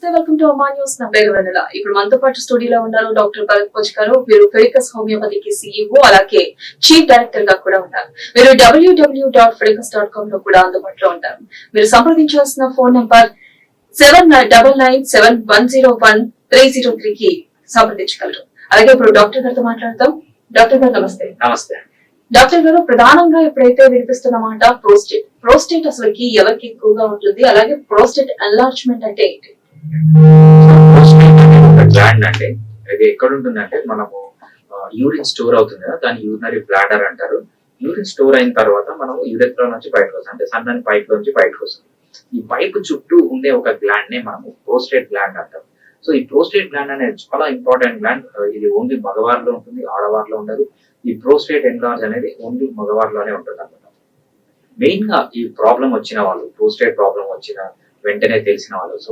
Welcome to Ama news. నా పేరు వెన్నెల. ఇప్పుడు మనతో పాటు స్టూడియోలో ఉన్నారు డాక్టర్ భరత్ భోజ్ గారు. వీరు ఫెరికస్ హోమియోపతికి CEO అలాగే చీఫ్ డైరెక్టర్ గా కూడా ఉన్నారు. వీరు www.fericus.com లో కూడా అందుబాటులో ఉంటారు. మీరు సంప్రదించాల్సిన ఫోన్ నంబర్ 7997101303 కి సంప్రదించగలరు. అలాగే ఇప్పుడు డాక్టర్ గారితో మాట్లాడతాం. డాక్టర్ గారు నమస్తే. నమస్తే. డాక్టర్ గారు, ప్రధానంగా ఎప్పుడైతే వినిపిస్తున్న మాట ప్రోస్టేట్ అసలుకి ఎవరికి ఎక్కువగా ఉంటుంది, అలాగే ప్రోస్టేట్ ఎన్లార్జ్మెంట్ అంటే ఏంటి? గ్లాండ్ అంటే ఇది ఎక్కడ ఉంటుందంటే మనము యూరిన్ స్టోర్ అవుతుంది కదా, దాన్ని యూరినరీ బ్లాడర్ అంటారు. యూరిన్ స్టోర్ అయిన తర్వాత మనం యూరెత్రా నుంచి బయటకు వస్తుంది, అంటే సన్నని పైప్ నుంచి బయటకు వస్తుంది. ఈ పైప్ చుట్టూ ఉండే ఒక గ్లాండ్ నే మనము ప్రోస్టేట్ గ్లాండ్ అంటాం. సో ఈ ప్రోస్టేట్ గ్లాండ్ అనేది చాలా ఇంపార్టెంట్ గ్లాండ్. ఇది ఓన్లీ మగవారిలో ఉంటుంది, ఆడవారిలో ఉండదు. ఈ ప్రోస్టేట్ ఎన్లార్జ్ అనేది ఓన్లీ మగవారిలోనే ఉంటుంది అన్నమాట. మెయిన్ గా ఈ ప్రాబ్లం వచ్చిన వాళ్ళు, ప్రోస్టేట్ ప్రాబ్లం వచ్చిన వెంటనే తెలిసిన వాళ్ళు, సో